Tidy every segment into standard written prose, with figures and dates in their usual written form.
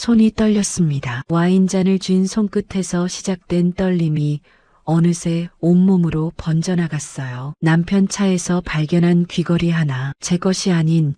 손이 떨렸습니다. 와인잔을 쥔 손끝에서 시작된 떨림이 어느새 온몸으로 번져나갔어요. 남편 차에서 발견한 귀걸이 하나, 제 것이 아닌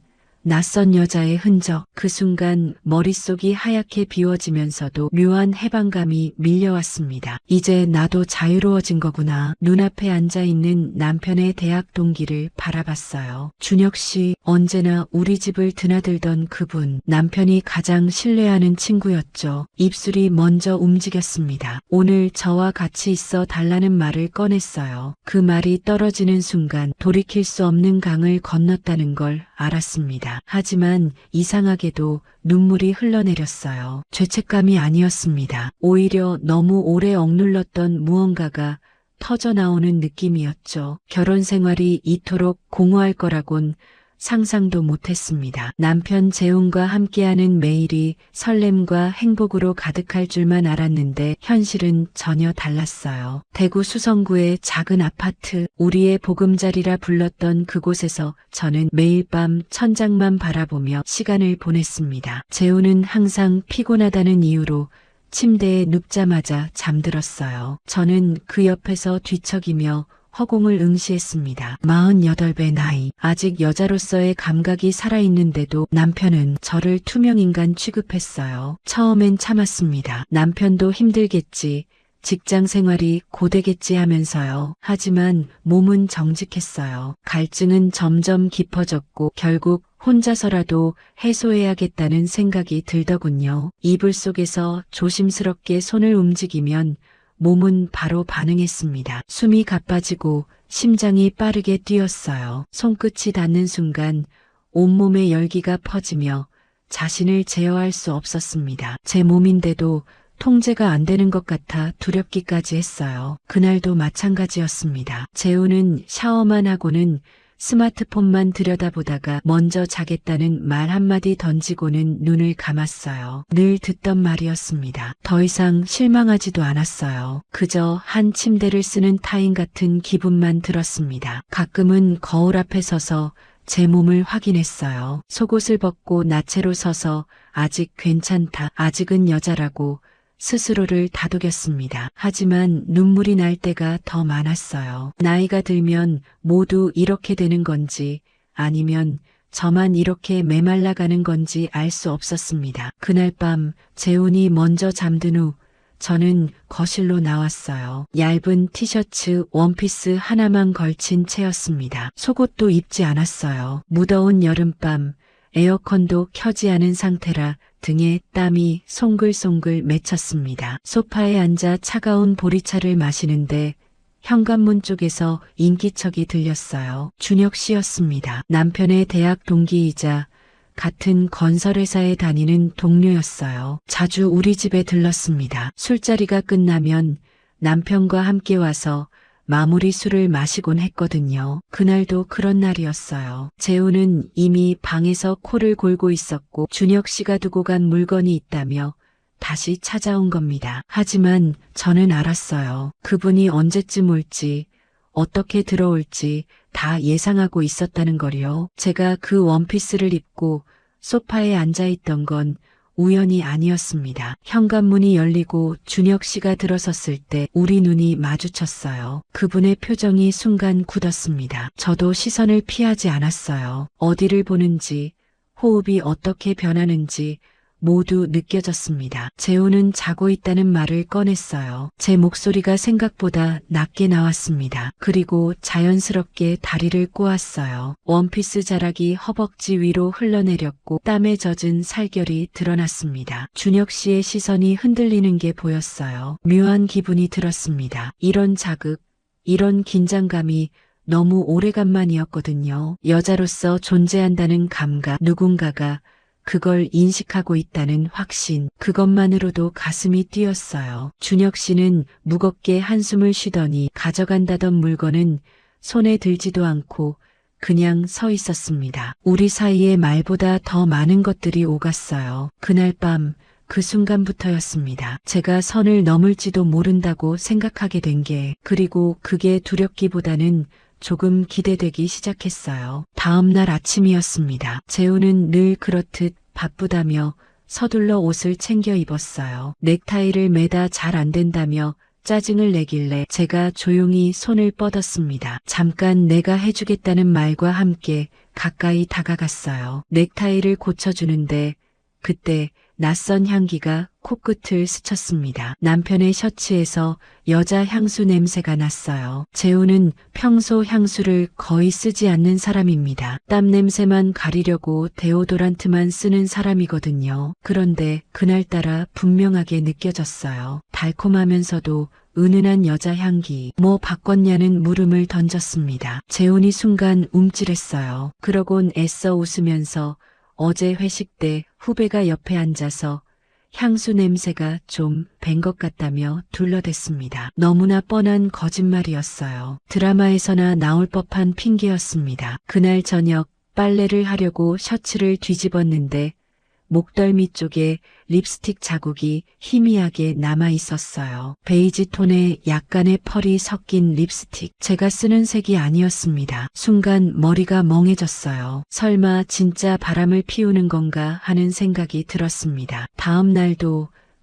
낯선 여자의 흔적. 그 순간 머릿속이 하얗게 비워지면서도 묘한 해방감이 밀려왔습니다. 이제 나도 자유로워진 거구나. 눈앞에 앉아있는 남편의 대학 동기를 바라봤어요. 준혁 씨, 언제나 우리 집을 드나들던 그분. 남편이 가장 신뢰하는 친구였죠. 입술이 먼저 움직였습니다. 오늘 저와 같이 있어 달라는 말을 꺼냈어요. 그 말이 떨어지는 순간 돌이킬 수 없는 강을 건넜다는 걸 알았습니다. 하지만 이상하게도 눈물이 흘러내렸어요. 죄책감이 아니었습니다. 오히려 너무 오래 억눌렀던 무언가가 터져나오는 느낌이었죠. 결혼 생활이 이토록 공허할 거라곤 상상도 못했습니다. 남편 재훈과 함께하는 매일이 설렘과 행복으로 가득할 줄만 알았는데 현실은 전혀 달랐어요. 대구 수성구의 작은 아파트, 우리의 보금자리라 불렀던 그곳에서 저는 매일 밤 천장만 바라보며 시간을 보냈습니다. 재훈은 항상 피곤하다는 이유로 침대에 눕자마자 잠들었어요. 저는 그 옆에서 뒤척이며 허공을 응시했습니다. 48배 나이, 아직 여자로서의 감각이 살아있는데도 남편은 저를 투명인간 취급했어요. 처음엔 참았습니다. 남편도 힘들겠지, 직장 생활이 고되겠지 하면서요. 하지만 몸은 정직했어요. 갈증은 점점 깊어졌고 결국 혼자서라도 해소해야겠다는 생각이 들더군요. 이불 속에서 조심스럽게 손을 움직이면 몸은 바로 반응했습니다. 숨이 가빠지고 심장이 빠르게 뛰었어요. 손끝이 닿는 순간 온몸에 열기가 퍼지며 자신을 제어할 수 없었습니다. 제 몸인데도 통제가 안 되는 것 같아 두렵기까지 했어요. 그날도 마찬가지였습니다. 재훈은 샤워만 하고는 스마트폰만 들여다보다가 먼저 자겠다는 말 한마디 던지고는 눈을 감았어요. 늘 듣던 말이었습니다. 더 이상 실망하지도 않았어요. 그저 한 침대를 쓰는 타인 같은 기분만 들었습니다. 가끔은 거울 앞에 서서 제 몸을 확인했어요. 속옷을 벗고 나체로 서서 아직 괜찮다, 아직은 여자라고 스스로를 다독였습니다. 하지만 눈물이 날 때가 더 많았어요. 나이가 들면 모두 이렇게 되는 건지 아니면 저만 이렇게 메말라가는 건지 알 수 없었습니다. 그날 밤 재훈이 먼저 잠든 후 저는 거실로 나왔어요. 얇은 티셔츠, 원피스 하나만 걸친 채였습니다. 속옷도 입지 않았어요. 무더운 여름밤, 에어컨도 켜지 않은 상태라 등에 땀이 송글송글 맺혔습니다. 소파에 앉아 차가운 보리차를 마시는데 현관문 쪽에서 인기척이 들렸어요. 준혁 씨였습니다. 남편의 대학 동기이자 같은 건설회사에 다니는 동료였어요. 자주 우리 집에 들렀습니다. 술자리가 끝나면 남편과 함께 와서 마무리 술을 마시곤 했거든요. 그날도 그런 날이었어요. 재훈은 이미 방에서 코를 골고 있었고 준혁 씨가 두고 간 물건이 있다며 다시 찾아온 겁니다. 하지만 저는 알았어요. 그분이 언제쯤 올지, 어떻게 들어올지 다 예상하고 있었다는 걸요. 제가 그 원피스를 입고 소파에 앉아있던 건 우연이 아니었습니다. 현관문이 열리고 준혁 씨가 들어섰을 때 우리 눈이 마주쳤어요. 그분의 표정이 순간 굳었습니다. 저도 시선을 피하지 않았어요. 어디를 보는지, 호흡이 어떻게 변하는지 모두 느껴졌습니다. 재훈은 자고 있다는 말을 꺼냈어요. 제 목소리가 생각보다 낮게 나왔습니다. 그리고 자연스럽게 다리를 꼬았어요. 원피스 자락이 허벅지 위로 흘러내렸고 땀에 젖은 살결이 드러났습니다. 준혁 씨의 시선이 흔들리는 게 보였어요. 묘한 기분이 들었습니다. 이런 자극, 이런 긴장감이 너무 오래간만이었거든요. 여자로서 존재한다는 감각, 누군가가 그걸 인식하고 있다는 확신, 그것만으로도 가슴이 뛰었어요. 준혁 씨는 무겁게 한숨을 쉬더니 가져간다던 물건은 손에 들지도 않고 그냥 서 있었습니다. 우리 사이에 말보다 더 많은 것들이 오갔어요. 그날 밤 그 순간부터였습니다. 제가 선을 넘을지도 모른다고 생각하게 된 게, 그리고 그게 두렵기보다는 조금 기대되기 시작했어요. 다음 날 아침이었습니다. 재훈은 늘 그렇듯 바쁘다며 서둘러 옷을 챙겨 입었어요. 넥타이를 매다 잘 안 된다며 짜증을 내길래 제가 조용히 손을 뻗었습니다. 잠깐 내가 해주겠다는 말과 함께 가까이 다가갔어요. 넥타이를 고쳐주는데 그때 낯선 향기가 코끝을 스쳤습니다. 남편의 셔츠에서 여자 향수 냄새가 났어요. 재우는 평소 향수를 거의 쓰지 않는 사람입니다. 땀 냄새만 가리려고 데오도란트만 쓰는 사람이거든요. 그런데 그날따라 분명하게 느껴졌어요. 달콤하면서도 은은한 여자 향기. 뭐 바꿨냐는 물음을 던졌습니다. 재훈이 순간 움찔했어요. 그러곤 애써 웃으면서 어제 회식 때 후배가 옆에 앉아서 향수 냄새가 좀 밴 것 같다며 둘러댔습니다. 너무나 뻔한 거짓말이었어요. 드라마에서나 나올 법한 핑계였습니다. 그날 저녁 빨래를 하려고 셔츠를 뒤집었는데 목덜미 쪽에 립스틱 자국이 희미하게 남아 있었어요. 베이지 톤에 약간의 펄이 섞인 립스틱. 제가 쓰는 색이 아니었습니다. 순간 머리가 멍해졌어요. 설마 진짜 바람을 피우는 건가 하는 생각이 들었습니다.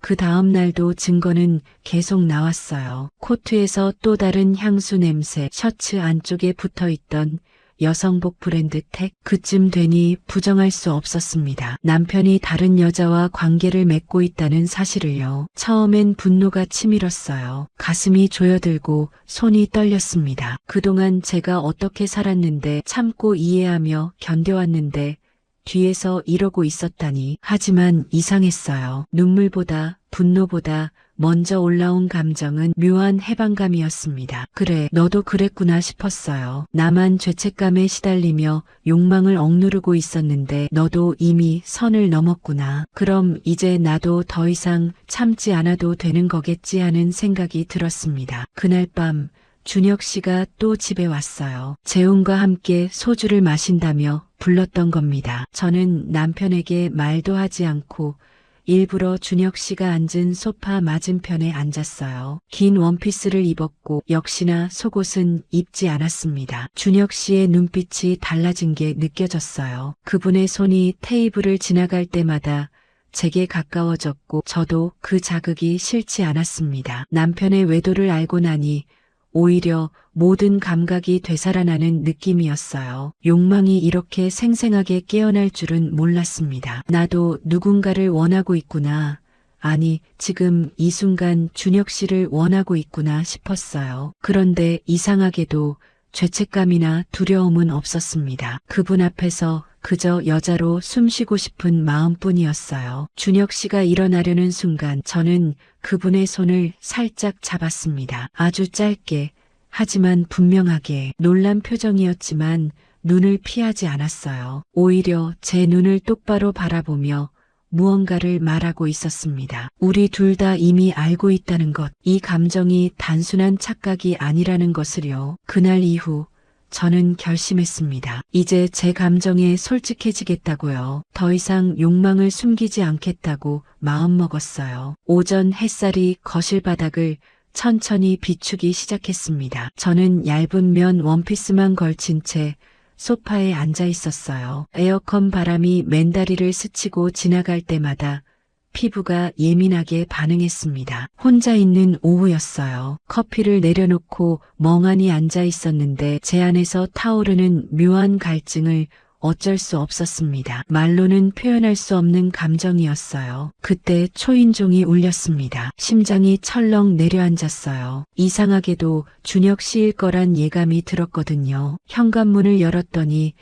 그 다음 날도 증거는 계속 나왔어요. 코트에서 또 다른 향수 냄새, 셔츠 안쪽에 붙어있던 여성복 브랜드 택. 그쯤 되니 부정할 수 없었습니다. 남편이 다른 여자와 관계를 맺고 있다는 사실을요. 처음엔 분노가 치밀었어요. 가슴이 조여들고 손이 떨렸습니다. 그동안 제가 어떻게 살았는데 참고 이해하며 견뎌왔는데 뒤에서 이러고 있었다니. 하지만 이상했어요. 눈물보다 분노보다 먼저 올라온 감정은 묘한 해방감이었습니다. 그래, 너도 그랬구나 싶었어요. 나만 죄책감에 시달리며 욕망을 억누르고 있었는데 너도 이미 선을 넘었구나. 그럼 이제 나도 더 이상 참지 않아도 되는 거겠지 하는 생각이 들었습니다. 그날 밤 준혁 씨가 또 집에 왔어요. 재훈과 함께 소주를 마신다며 불렀던 겁니다. 저는 남편에게 말도 하지 않고 일부러 준혁 씨가 앉은 소파 맞은편에 앉았어요. 긴 원피스를 입었고 역시나 속옷은 입지 않았습니다. 준혁 씨의 눈빛이 달라진 게 느껴졌어요. 그분의 손이 테이블을 지나갈 때마다 제게 가까워졌고 저도 그 자극이 싫지 않았습니다. 남편의 외도를 알고 나니 오히려 모든 감각이 되살아나는 느낌이었어요. 욕망이 이렇게 생생하게 깨어날 줄은 몰랐습니다. 나도 누군가를 원하고 있구나. 아니, 지금 이 순간 준혁 씨를 원하고 있구나 싶었어요. 그런데 이상하게도 죄책감이나 두려움은 없었습니다. 그분 앞에서 그저 여자로 숨쉬고 싶은 마음뿐이었어요. 준혁 씨가 일어나려는 순간 저는 그분의 손을 살짝 잡았습니다. 아주 짧게, 하지만 분명하게. 놀란 표정이었지만 눈을 피하지 않았어요. 오히려 제 눈을 똑바로 바라보며 무언가를 말하고 있었습니다. 우리 둘 다 이미 알고 있다는 것, 이 감정이 단순한 착각이 아니라는 것을요. 그날 이후 저는 결심했습니다. 이제 제 감정에 솔직해지겠다고요. 더 이상 욕망을 숨기지 않겠다고 마음먹었어요. 오전 햇살이 거실 바닥을 천천히 비추기 시작했습니다. 저는 얇은 면 원피스만 걸친 채 소파에 앉아 있었어요. 에어컨 바람이 맨다리를 스치고 지나갈 때마다 피부가 예민하게 반응했습니다. 혼자 있는 오후였어요. 커피를 내려놓고 멍하니 앉아 있었는데 제 안에서 타오르는 묘한 갈증을 어쩔 수 없었습니다. 말로는 표현할 수 없는 감정이었어요. 그때 초인종이 울렸습니다. 심장이 철렁 내려앉았어요. 이상하게도 준혁 씨일 거란 예감이 들었거든요. 현관문을 열었더니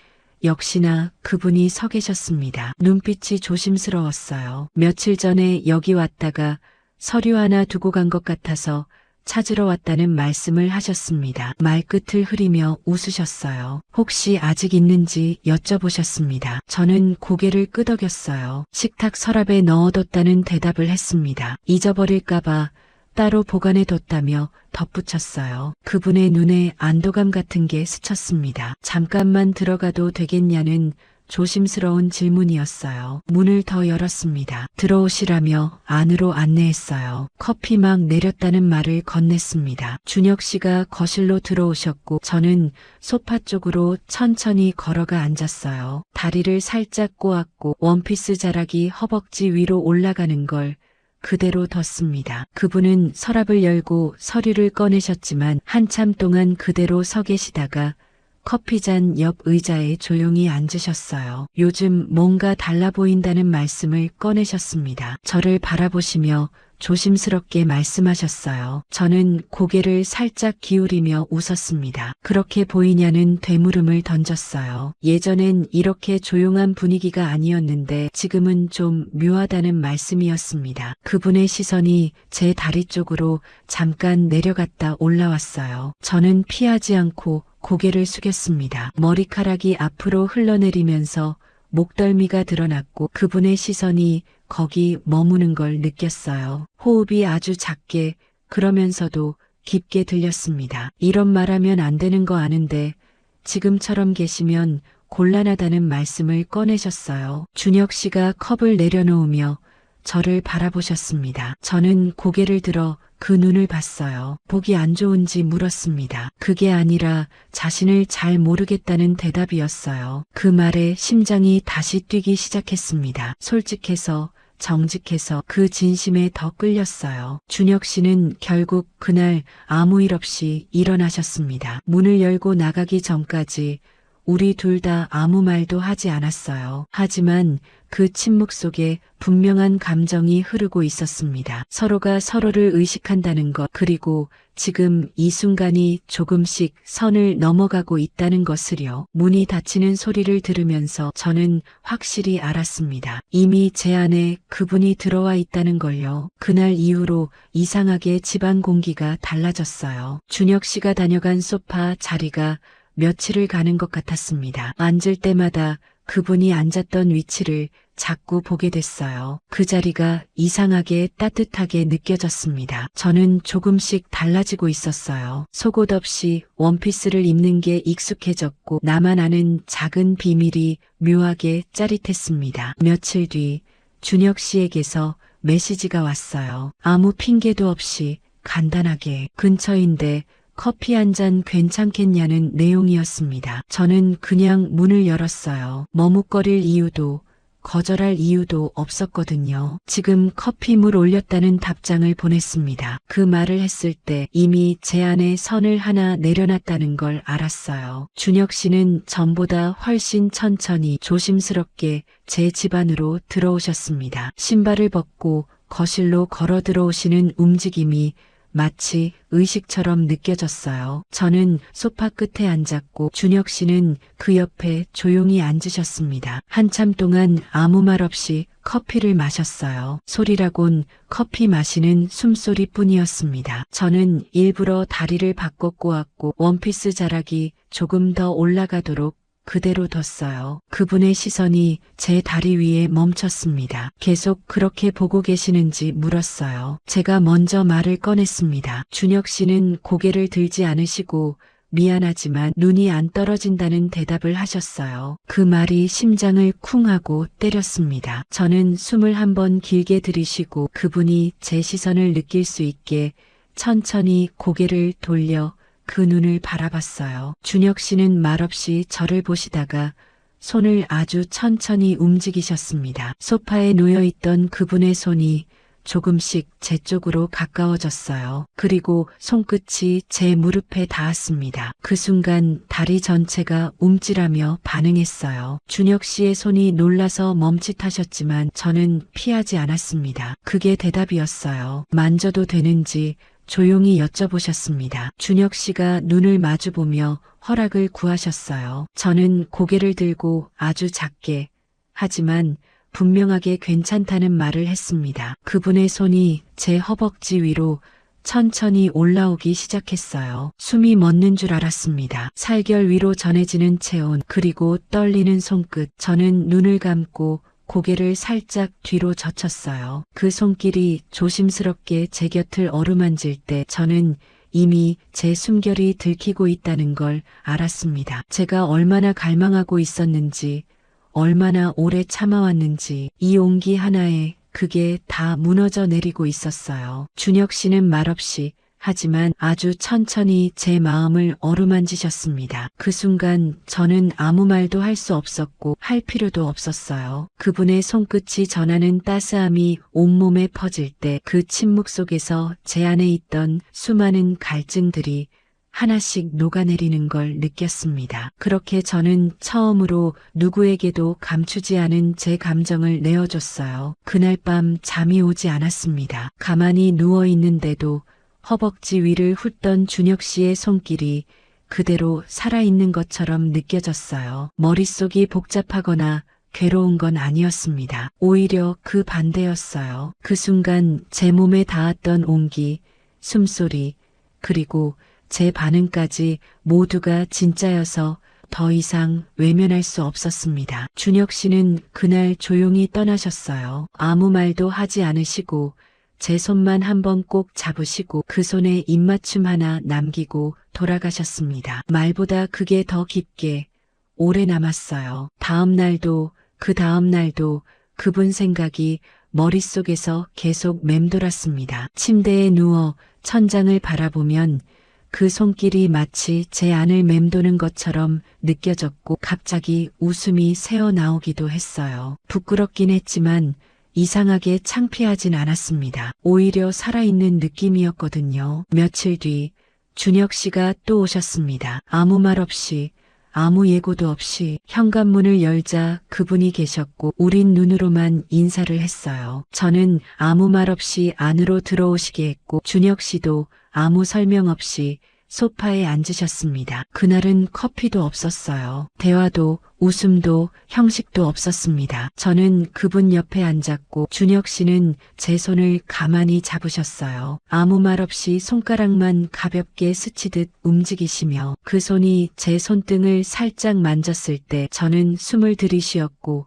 역시나 그분이 서 계셨습니다. 눈빛이 조심스러웠어요. 며칠 전에 여기 왔다가 서류 하나 두고 간 것 같아서 찾으러 왔다는 말씀을 하셨습니다. 말끝을 흐리며 웃으셨어요. 혹시 아직 있는지 여쭤보셨습니다. 저는 고개를 끄덕였어요. 식탁 서랍에 넣어뒀다는 대답을 했습니다. 잊어버릴까봐 따로 보관해뒀다며 덧붙였어요. 그분의 눈에 안도감 같은 게 스쳤습니다. 잠깐만 들어가도 되겠냐는 조심스러운 질문이었어요. 문을 더 열었습니다. 들어오시라며 안으로 안내했어요. 커피 막 내렸다는 말을 건넸습니다. 준혁 씨가 거실로 들어오셨고 저는 소파 쪽으로 천천히 걸어가 앉았어요. 다리를 살짝 꼬았고 원피스 자락이 허벅지 위로 올라가는 걸 그대로 뒀습니다. 그분은 서랍을 열고 서류를 꺼내셨지만 한참 동안 그대로 서 계시다가 커피잔 옆 의자에 조용히 앉으셨어요. 요즘 뭔가 달라 보인다는 말씀을 꺼내셨습니다. 저를 바라보시며 조심스럽게 말씀하셨어요. 저는 고개를 살짝 기울이며 웃었습니다. 그렇게 보이냐는 되물음을 던졌어요. 예전엔 이렇게 조용한 분위기가 아니었는데 지금은 좀 묘하다는 말씀이었습니다. 그분의 시선이 제 다리 쪽으로 잠깐 내려갔다 올라왔어요. 저는 피하지 않고 고개를 숙였습니다. 머리카락이 앞으로 흘러내리면서 목덜미가 드러났고 그분의 시선이 거기 머무는 걸 느꼈어요. 호흡이 아주 작게 그러면서도 깊게 들렸습니다. 이런 말하면 안 되는 거 아는데 지금처럼 계시면 곤란하다는 말씀을 꺼내셨어요. 준혁 씨가 컵을 내려놓으며 저를 바라보셨습니다. 저는 고개를 들어 그 눈을 봤어요. 보기 안 좋은지 물었습니다. 그게 아니라 자신을 잘 모르겠다는 대답이었어요. 그 말에 심장이 다시 뛰기 시작했습니다. 솔직해서 정직해서 그 진심에 더 끌렸어요. 준혁 씨는 결국 그날 아무 일 없이 일어나셨습니다. 문을 열고 나가기 전까지 우리 둘 다 아무 말도 하지 않았어요. 하지만 그 침묵 속에 분명한 감정이 흐르고 있었습니다. 서로가 서로를 의식한다는 것, 그리고 지금 이 순간이 조금씩 선을 넘어가고 있다는 것을요. 문이 닫히는 소리를 들으면서 저는 확실히 알았습니다. 이미 제 안에 그분이 들어와 있다는 걸요. 그날 이후로 이상하게 집안 공기가 달라졌어요. 준혁 씨가 다녀간 소파 자리가 며칠을 가는 것 같았습니다. 앉을 때마다 그분이 앉았던 위치를 자꾸 보게 됐어요. 그 자리가 이상하게 따뜻하게 느껴졌습니다. 저는 조금씩 달라지고 있었어요. 속옷 없이 원피스를 입는 게 익숙해졌고 나만 아는 작은 비밀이 묘하게 짜릿했습니다. 며칠 뒤 준혁 씨에게서 메시지가 왔어요. 아무 핑계도 없이 간단하게 근처인데 커피 한 잔 괜찮겠냐는 내용이었습니다. 저는 그냥 문을 열었어요. 머뭇거릴 이유도 거절할 이유도 없었거든요. 지금 커피 물 올렸다는 답장을 보냈습니다. 그 말을 했을 때 이미 제 안에 선을 하나 내려놨다는 걸 알았어요. 준혁 씨는 전보다 훨씬 천천히 조심스럽게 제 집 안으로 들어오셨습니다. 신발을 벗고 거실로 걸어 들어오시는 움직임이 마치 의식처럼 느껴졌어요. 저는 소파 끝에 앉았고 준혁 씨는 그 옆에 조용히 앉으셨습니다. 한참 동안 아무 말 없이 커피를 마셨어요. 소리라곤 커피 마시는 숨소리뿐이었습니다. 저는 일부러 다리를 바꿔 꼬았고 원피스 자락이 조금 더 올라가도록 그대로 뒀어요. 그분의 시선이 제 다리 위에 멈췄습니다. 계속 그렇게 보고 계시는지 물었어요. 제가 먼저 말을 꺼냈습니다. 준혁 씨는 고개를 들지 않으시고 미안하지만 눈이 안 떨어진다는 대답을 하셨어요. 그 말이 심장을 쿵 하고 때렸습니다. 저는 숨을 한번 길게 들이쉬고 그분이 제 시선을 느낄 수 있게 천천히 고개를 돌려 그 눈을 바라봤어요. 준혁 씨는 말없이 저를 보시다가 손을 아주 천천히 움직이셨습니다. 소파에 놓여있던 그분의 손이 조금씩 제 쪽으로 가까워졌어요. 그리고 손끝이 제 무릎에 닿았습니다. 그 순간 다리 전체가 움찔하며 반응했어요. 준혁 씨의 손이 놀라서 멈칫하셨지만 저는 피하지 않았습니다. 그게 대답이었어요. 만져도 되는지 조용히 여쭤보셨습니다. 준혁 씨가 눈을 마주보며 허락을 구하셨어요. 저는 고개를 들고 아주 작게 하지만 분명하게 괜찮다는 말을 했습니다. 그분의 손이 제 허벅지 위로 천천히 올라오기 시작했어요. 숨이 멎는 줄 알았습니다. 살결 위로 전해지는 체온, 그리고 떨리는 손끝. 저는 눈을 감고 고개를 살짝 뒤로 젖혔어요. 그 손길이 조심스럽게 제 곁을 어루만질 때 저는 이미 제 숨결이 들키고 있다는 걸 알았습니다. 제가 얼마나 갈망하고 있었는지, 얼마나 오래 참아왔는지 이 온기 하나에 그게 다 무너져 내리고 있었어요. 준혁 씨는 말없이 하지만 아주 천천히 제 마음을 어루만지셨습니다. 그 순간 저는 아무 말도 할 수 없었고 할 필요도 없었어요. 그분의 손끝이 전하는 따스함이 온몸에 퍼질 때 그 침묵 속에서 제 안에 있던 수많은 갈증들이 하나씩 녹아내리는 걸 느꼈습니다. 그렇게 저는 처음으로 누구에게도 감추지 않은 제 감정을 내어줬어요. 그날 밤 잠이 오지 않았습니다. 가만히 누워 있는데도 허벅지 위를 훑던 준혁 씨의 손길이 그대로 살아있는 것처럼 느껴졌어요. 머릿속이 복잡하거나 괴로운 건 아니었습니다. 오히려 그 반대였어요. 그 순간 제 몸에 닿았던 온기, 숨소리, 그리고 제 반응까지 모두가 진짜여서 더 이상 외면할 수 없었습니다. 준혁 씨는 그날 조용히 떠나셨어요. 아무 말도 하지 않으시고 제 손만 한번 꼭 잡으시고 그 손에 입맞춤 하나 남기고 돌아가셨습니다. 말보다 그게 더 깊게 오래 남았어요. 다음 날도 그 다음 날도 그분 생각이 머릿속에서 계속 맴돌았습니다. 침대에 누워 천장을 바라보면 그 손길이 마치 제 안을 맴도는 것처럼 느껴졌고 갑자기 웃음이 새어나오기도 했어요. 부끄럽긴 했지만 이상하게 창피하진 않았습니다. 오히려 살아있는 느낌이었거든요. 며칠 뒤 준혁 씨가 또 오셨습니다. 아무 말 없이 아무 예고도 없이 현관문을 열자 그분이 계셨고 우린 눈으로만 인사를 했어요. 저는 아무 말 없이 안으로 들어오시게 했고 준혁 씨도 아무 설명 없이 소파에 앉으셨습니다. 그날은 커피도 없었어요. 대화도 웃음도 형식도 없었습니다. 저는 그분 옆에 앉았고 준혁 씨는 제 손을 가만히 잡으셨어요. 아무 말 없이 손가락만 가볍게 스치듯 움직이시며 그 손이 제 손등을 살짝 만졌을 때 저는 숨을 들이쉬었고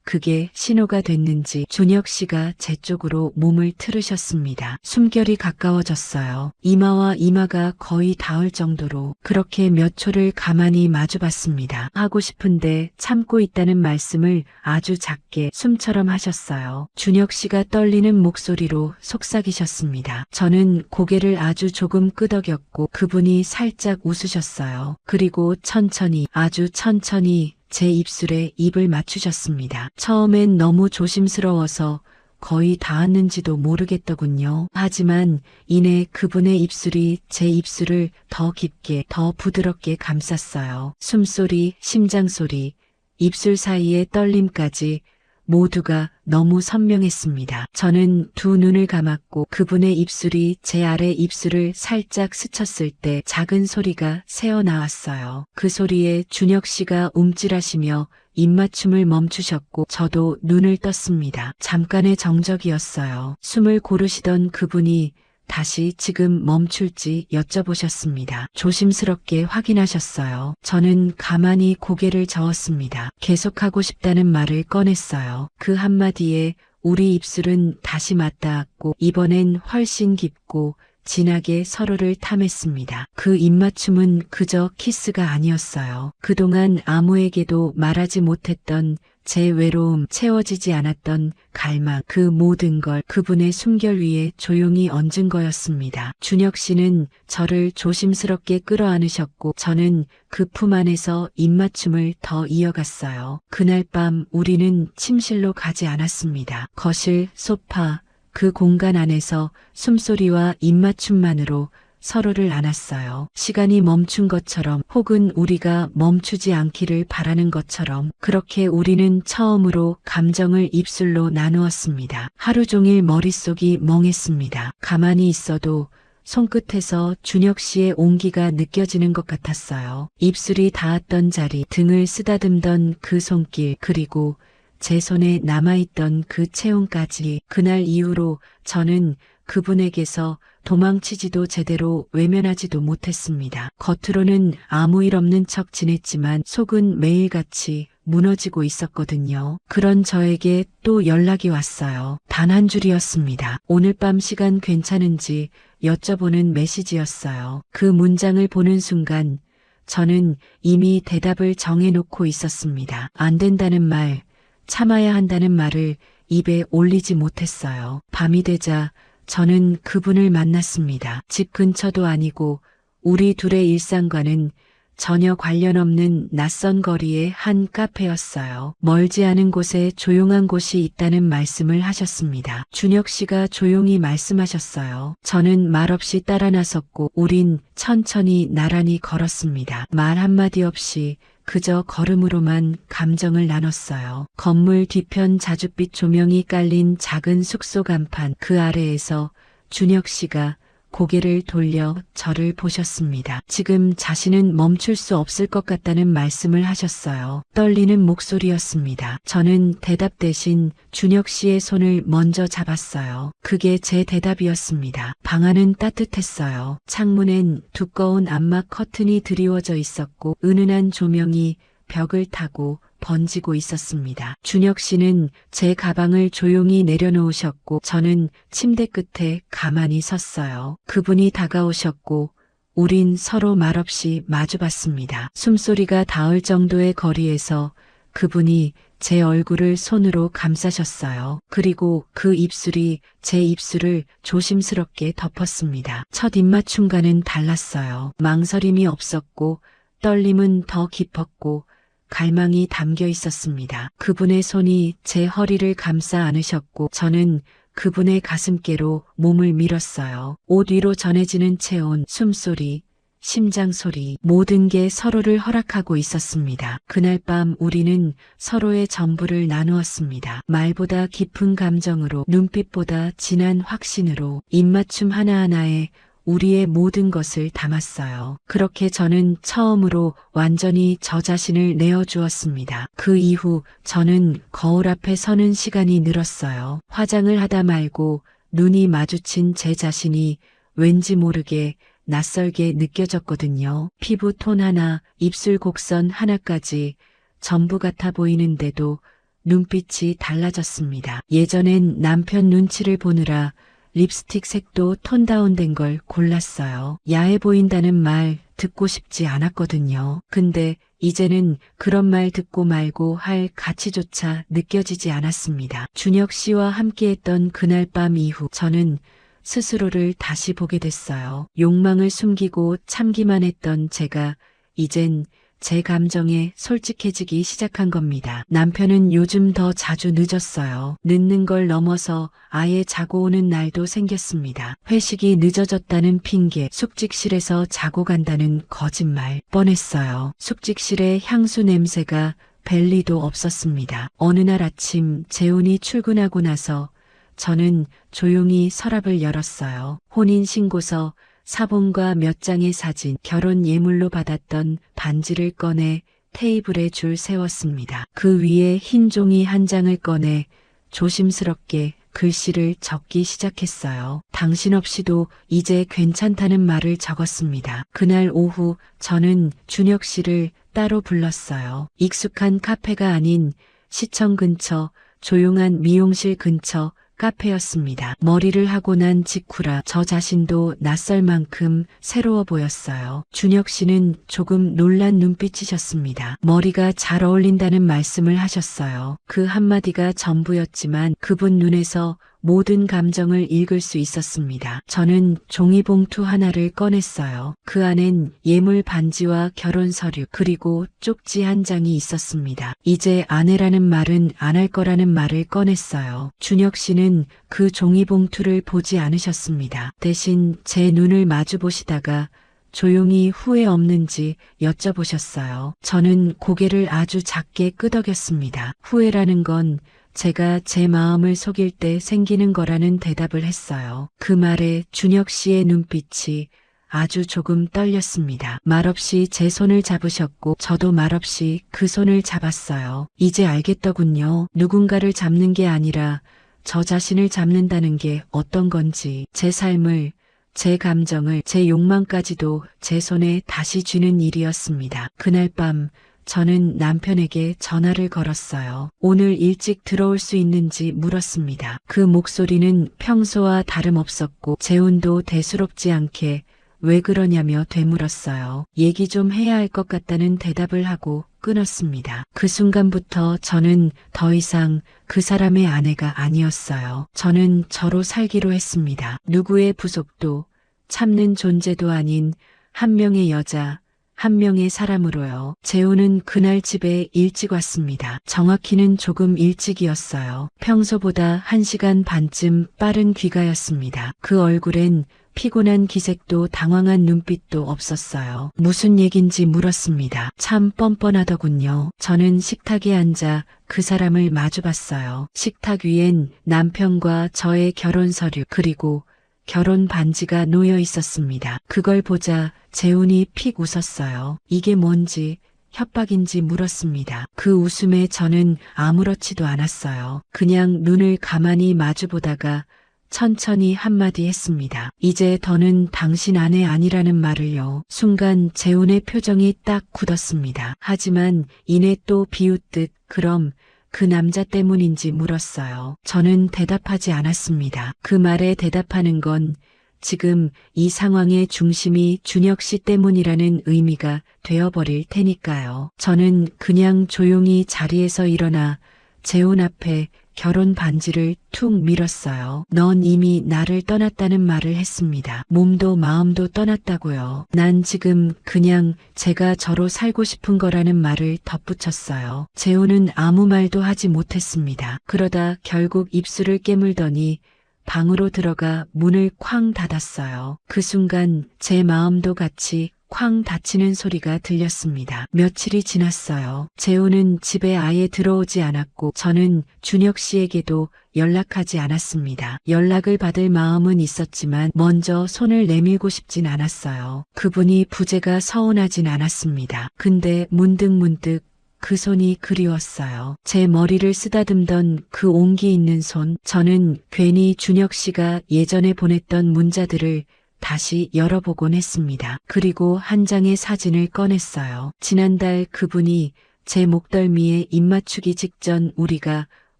그게 신호가 됐는지 준혁 씨가 제 쪽으로 몸을 틀으셨습니다. 숨결이 가까워졌어요. 이마와 이마가 거의 닿을 정도로. 그렇게 몇 초를 가만히 마주봤습니다. 하고 싶은데 참고 있다는 말씀을 아주 작게 숨처럼 하셨어요. 준혁 씨가 떨리는 목소리로 속삭이셨습니다. 저는 고개를 아주 조금 끄덕였고 그분이 살짝 웃으셨어요. 그리고 천천히, 아주 천천히 제 입술에 입을 맞추셨습니다. 처음엔 너무 조심스러워서 거의 닿았는지도 모르겠더군요. 하지만 이내 그분의 입술이 제 입술을 더 깊게, 더 부드럽게 감쌌어요. 숨소리, 심장소리, 입술 사이의 떨림까지 모두가 너무 선명했습니다. 저는 두 눈을 감았고 그분의 입술이 제 아래 입술을 살짝 스쳤을 때 작은 소리가 새어나왔어요. 그 소리에 준혁 씨가 움찔하시며 입맞춤을 멈추셨고 저도 눈을 떴습니다. 잠깐의 정적이었어요. 숨을 고르시던 그분이 다시 지금 멈출지 여쭤보셨습니다. 조심스럽게 확인하셨어요. 저는 가만히 고개를 저었습니다. 계속하고 싶다는 말을 꺼냈어요. 그 한마디에 우리 입술은 다시 맞닿았고 이번엔 훨씬 깊고 진하게 서로를 탐했습니다. 그 입맞춤은 그저 키스가 아니었어요. 그동안 아무에게도 말하지 못했던 제 외로움, 채워지지 않았던 갈망, 그 모든 걸 그분의 숨결 위에 조용히 얹은 거였습니다. 준혁 씨는 저를 조심스럽게 끌어안으셨고 저는 그 품 안에서 입맞춤을 더 이어갔어요. 그날 밤 우리는 침실로 가지 않았습니다. 거실, 소파, 그 공간 안에서 숨소리와 입맞춤만으로 서로를 안았어요. 시간이 멈춘 것처럼 혹은 우리가 멈추지 않기를 바라는 것처럼 그렇게 우리는 처음으로 감정을 입술로 나누었습니다. 하루 종일 머릿속이 멍했습니다. 가만히 있어도 손끝에서 준혁 씨의 온기가 느껴지는 것 같았어요. 입술이 닿았던 자리, 등을 쓰다듬던 그 손길, 그리고 제 손에 남아있던 그 체온까지. 그날 이후로 저는 그분에게서 도망치지도 제대로 외면하지도 못했습니다. 겉으로는 아무 일 없는 척 지냈지만 속은 매일같이 무너지고 있었거든요. 그런 저에게 또 연락이 왔어요. 단 한 줄이었습니다. 오늘 밤 시간 괜찮은지 여쭤보는 메시지였어요. 그 문장을 보는 순간 저는 이미 대답을 정해놓고 있었습니다. 안 된다는 말, 참아야 한다는 말을 입에 올리지 못했어요. 밤이 되자 저는 그분을 만났습니다. 집 근처도 아니고 우리 둘의 일상과는 전혀 관련 없는 낯선 거리의 한 카페였어요. 멀지 않은 곳에 조용한 곳이 있다는 말씀을 하셨습니다. 준혁 씨가 조용히 말씀하셨어요. 저는 말없이 따라 나섰고 우린 천천히 나란히 걸었습니다. 말 한마디 없이 그저 걸음으로만 감정을 나눴어요. 건물 뒤편 자줏빛 조명이 깔린 작은 숙소 간판 그 아래에서 준혁 씨가 고개를 돌려 저를 보셨습니다. 지금 자신은 멈출 수 없을 것 같다는 말씀을 하셨어요. 떨리는 목소리였습니다. 저는 대답 대신 준혁 씨의 손을 먼저 잡았어요. 그게 제 대답이었습니다. 방 안은 따뜻했어요. 창문엔 두꺼운 암막 커튼이 드리워져 있었고 은은한 조명이 벽을 타고 번지고 있었습니다. 준혁 씨는 제 가방을 조용히 내려놓으셨고 저는 침대 끝에 가만히 섰어요. 그분이 다가오셨고 우린 서로 말없이 마주봤습니다. 숨소리가 닿을 정도의 거리에서 그분이 제 얼굴을 손으로 감싸셨어요. 그리고 그 입술이 제 입술을 조심스럽게 덮었습니다. 첫 입맞춤과는 달랐어요. 망설임이 없었고 떨림은 더 깊었고 갈망이 담겨 있었습니다. 그분의 손이 제 허리를 감싸 안으셨고 저는 그분의 가슴께로 몸을 밀었어요. 옷 위로 전해지는 체온, 숨소리, 심장 소리 모든 게 서로를 허락하고 있었습니다. 그날 밤 우리는 서로의 전부를 나누었습니다. 말보다 깊은 감정으로 눈빛보다 진한 확신으로 입맞춤 하나하나에 우리의 모든 것을 담았어요. 그렇게 저는 처음으로 완전히 저 자신을 내어주었습니다. 그 이후 저는 거울 앞에 서는 시간이 늘었어요. 화장을 하다 말고 눈이 마주친 제 자신이 왠지 모르게 낯설게 느껴졌거든요. 피부 톤 하나, 입술 곡선 하나까지 전부 같아 보이는데도 눈빛이 달라졌습니다. 예전엔 남편 눈치를 보느라 립스틱 색도 톤 다운된 걸 골랐어요. 야해 보인다는 말 듣고 싶지 않았거든요. 근데 이제는 그런 말 듣고 말고 할 가치조차 느껴지지 않았습니다. 준혁 씨와 함께했던 그날 밤 이후 저는 스스로를 다시 보게 됐어요. 욕망을 숨기고 참기만 했던 제가 이젠 제 감정에 솔직해지기 시작한 겁니다. 남편은 요즘 더 자주 늦었어요. 늦는 걸 넘어서 아예 자고 오는 날도 생겼습니다. 회식이 늦어졌다는 핑계, 숙직실에서 자고 간다는 거짓말 뻔했어요. 숙직실에 향수 냄새가 뵐 리도 없었습니다. 어느 날 아침 재훈이 출근하고 나서 저는 조용히 서랍을 열었어요. 혼인신고서, 사본과 몇 장의 사진, 결혼 예물로 받았던 반지를 꺼내 테이블에 줄 세웠습니다. 그 위에 흰 종이 한 장을 꺼내 조심스럽게 글씨를 적기 시작했어요. 당신 없이도 이제 괜찮다는 말을 적었습니다. 그날 오후 저는 준혁 씨를 따로 불렀어요. 익숙한 카페가 아닌 시청 근처, 조용한 미용실 근처 카페였습니다. 머리를 하고 난 직후라 저 자신도 낯설 만큼 새로워 보였어요. 준혁 씨는 조금 놀란 눈빛이셨습니다. 머리가 잘 어울린다는 말씀을 하셨어요. 그 한마디가 전부였지만 그분 눈에서 모든 감정을 읽을 수 있었습니다. 저는 종이봉투 하나를 꺼냈어요. 그 안엔 예물 반지와 결혼 서류 그리고 쪽지 한 장이 있었습니다. 이제 아내라는 말은 안 할 거라는 말을 꺼냈어요. 준혁 씨는 그 종이봉투를 보지 않으셨습니다. 대신 제 눈을 마주 보시다가 조용히 후회 없는지 여쭤보셨어요. 저는 고개를 아주 작게 끄덕였습니다. 후회라는 건 제가 제 마음을 속일 때 생기는 거라는 대답을 했어요. 그 말에 준혁 씨의 눈빛이 아주 조금 떨렸습니다. 말없이 제 손을 잡으셨고 저도 말없이 그 손을 잡았어요. 이제 알겠더군요. 누군가를 잡는 게 아니라 저 자신을 잡는다는 게 어떤 건지, 제 삶을, 제 감정을, 제 욕망까지도 제 손에 다시 쥐는 일이었습니다. 그날 밤 저는 남편에게 전화를 걸었어요. 오늘 일찍 들어올 수 있는지 물었습니다. 그 목소리는 평소와 다름없었고 재훈도 대수롭지 않게 왜 그러냐며 되물었어요. 얘기 좀 해야 할 것 같다는 대답을 하고 끊었습니다. 그 순간부터 저는 더 이상 그 사람의 아내가 아니었어요. 저는 저로 살기로 했습니다. 누구의 부속도 참는 존재도 아닌 한 명의 여자, 한 명의 사람으로요. 재호는 그날 집에 일찍 왔습니다. 정확히는 조금 일찍이었어요. 평소보다 1시간 반쯤 빠른 귀가였습니다. 그 얼굴엔 피곤한 기색도 당황한 눈빛도 없었어요. 무슨 얘긴지 물었습니다. 참 뻔뻔하더군요. 저는 식탁에 앉아 그 사람을 마주봤어요. 식탁 위엔 남편과 저의 결혼 서류 그리고 결혼 반지가 놓여 있었습니다. 그걸 보자 재훈이 픽 웃었어요. 이게 뭔지 협박인지 물었습니다. 그 웃음에 저는 아무렇지도 않았어요. 그냥 눈을 가만히 마주보다가 천천히 한마디 했습니다. 이제 더는 당신 아내 아니라는 말을요. 순간 재훈의 표정이 딱 굳었습니다. 하지만 이내 또 비웃듯 그럼 그 남자 때문인지 물었어요. 저는 대답하지 않았습니다. 그 말에 대답하는 건 지금 이 상황의 중심이 준혁 씨 때문이라는 의미가 되어버릴 테니까요. 저는 그냥 조용히 자리에서 일어나 재훈 앞에 결혼 반지를 툭 밀었어요. 넌 이미 나를 떠났다는 말을 했습니다. 몸도 마음도 떠났다고요. 난 지금 그냥 제가 저로 살고 싶은 거라는 말을 덧붙였어요. 재호는 아무 말도 하지 못했습니다. 그러다 결국 입술을 깨물더니 방으로 들어가 문을 쾅 닫았어요. 그 순간 제 마음도 같이 쾅 닫히는 소리가 들렸습니다. 며칠이 지났어요. 재호는 집에 아예 들어오지 않았고 저는 준혁 씨에게도 연락하지 않았습니다. 연락을 받을 마음은 있었지만 먼저 손을 내밀고 싶진 않았어요. 그분이 부재가 서운하진 않았습니다. 근데 문득 그 손이 그리웠어요. 제 머리를 쓰다듬던 그 온기 있는 손. 저는 괜히 준혁 씨가 예전에 보냈던 문자들을 다시 열어보곤 했습니다. 그리고 한 장의 사진을 꺼냈어요. 지난달 그분이 제 목덜미에 입 맞추기 직전 우리가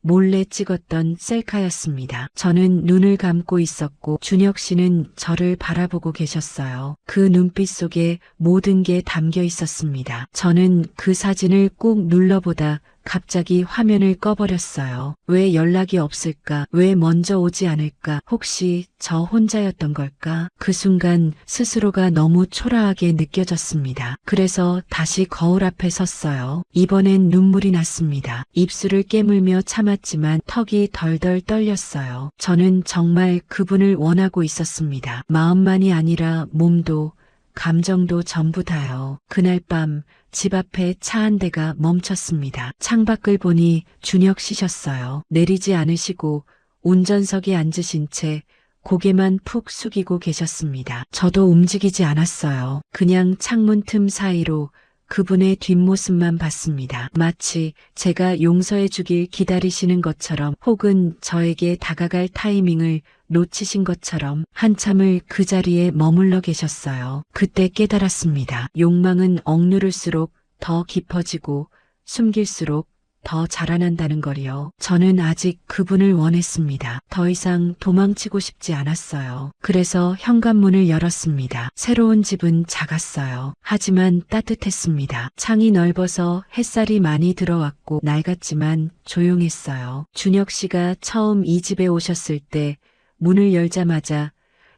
몰래 찍었던 셀카였습니다. 저는 눈을 감고 있었고 준혁 씨는 저를 바라보고 계셨어요. 그 눈빛 속에 모든 게 담겨 있었습니다. 저는 그 사진을 꾹 눌러보다 갑자기 화면을 꺼버렸어요. 왜 연락이 없을까? 왜 먼저 오지 않을까? 혹시 저 혼자였던 걸까? 그 순간 스스로가 너무 초라하게 느껴졌습니다. 그래서 다시 거울 앞에 섰어요. 이번엔 눈물이 났습니다. 입술을 깨물며 참았지만 턱이 덜덜 떨렸어요. 저는 정말 그분을 원하고 있었습니다. 마음만이 아니라 몸도 감정도 전부 다요. 그날 밤 집 앞에 차 한 대가 멈췄습니다. 창밖을 보니 준혁 씨셨어요. 내리지 않으시고 운전석에 앉으신 채 고개만 푹 숙이고 계셨습니다. 저도 움직이지 않았어요. 그냥 창문 틈 사이로 그분의 뒷모습만 봤습니다. 마치 제가 용서해 주길 기다리시는 것처럼 혹은 저에게 다가갈 타이밍을 놓치신 것처럼 한참을 그 자리에 머물러 계셨어요. 그때 깨달았습니다. 욕망은 억누를수록 더 깊어지고 숨길수록 더 자라난다는 걸요. 저는 아직 그분을 원했습니다. 더 이상 도망치고 싶지 않았어요. 그래서 현관문을 열었습니다. 새로운 집은 작았어요. 하지만 따뜻했습니다. 창이 넓어서 햇살이 많이 들어왔고 낡았지만 조용했어요. 준혁 씨가 처음 이 집에 오셨을 때 문을 열자마자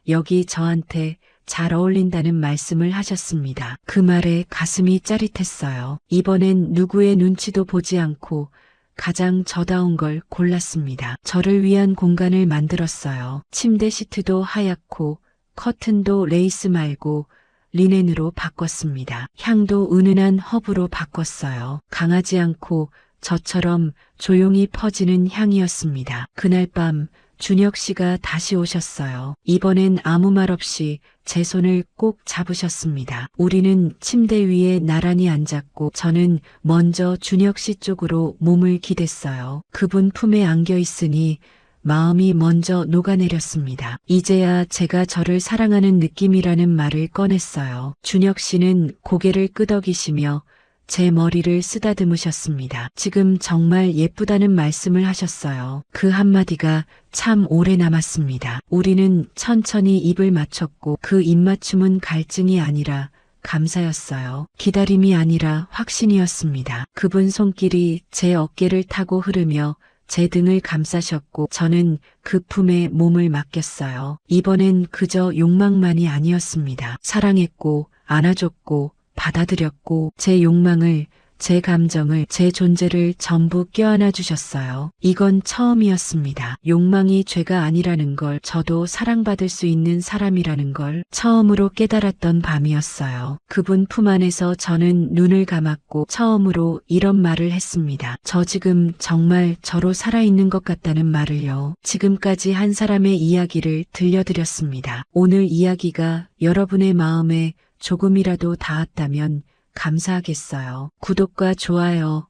여기 저한테 잘 어울린다는 말씀을 하셨습니다. 그 말에 가슴이 짜릿했어요. 이번엔 누구의 눈치도 보지 않고 가장 저다운 걸 골랐습니다. 저를 위한 공간을 만들었어요. 침대 시트도 하얗고 커튼도 레이스 말고 리넨으로 바꿨습니다. 향도 은은한 허브로 바꿨어요. 강하지 않고 저처럼 조용히 퍼지는 향이었습니다. 그날 밤 준혁 씨가 다시 오셨어요. 이번엔 아무 말 없이 제 손을 꼭 잡으셨습니다. 우리는 침대 위에 나란히 앉았고 저는 먼저 준혁 씨 쪽으로 몸을 기댔어요. 그분 품에 안겨 있으니 마음이 먼저 녹아내렸습니다. 이제야 제가 저를 사랑하는 느낌이라는 말을 꺼냈어요. 준혁 씨는 고개를 끄덕이시며 제 머리를 쓰다듬으셨습니다. 지금 정말 예쁘다는 말씀을 하셨어요. 그 한마디가 참 오래 남았습니다. 우리는 천천히 입을 맞췄고 그 입맞춤은 갈증이 아니라 감사였어요. 기다림이 아니라 확신이었습니다. 그분 손길이 제 어깨를 타고 흐르며 제 등을 감싸셨고 저는 그 품에 몸을 맡겼어요. 이번엔 그저 욕망만이 아니었습니다. 사랑했고 안아줬고 받아들였고 제 욕망을, 제 감정을, 제 존재를 전부 껴안아 주셨어요. 이건 처음이었습니다. 욕망이 죄가 아니라는 걸, 저도 사랑받을 수 있는 사람이라는 걸 처음으로 깨달았던 밤이었어요. 그분 품 안에서 저는 눈을 감았고 처음으로 이런 말을 했습니다. 저 지금 정말 저로 살아있는 것 같다는 말을요. 지금까지 한 사람의 이야기를 들려드렸습니다. 오늘 이야기가 여러분의 마음에 조금이라도 닿았다면 감사하겠어요. 구독과 좋아요,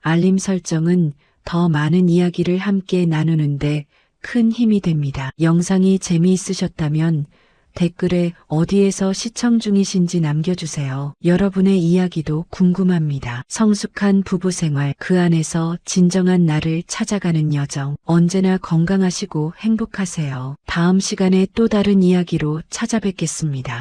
알림 설정은 더 많은 이야기를 함께 나누는데 큰 힘이 됩니다. 영상이 재미있으셨다면 댓글에 어디에서 시청 중이신지 남겨주세요. 여러분의 이야기도 궁금합니다. 성숙한 부부 생활, 그 안에서 진정한 나를 찾아가는 여정. 언제나 건강하시고 행복하세요. 다음 시간에 또 다른 이야기로 찾아뵙겠습니다.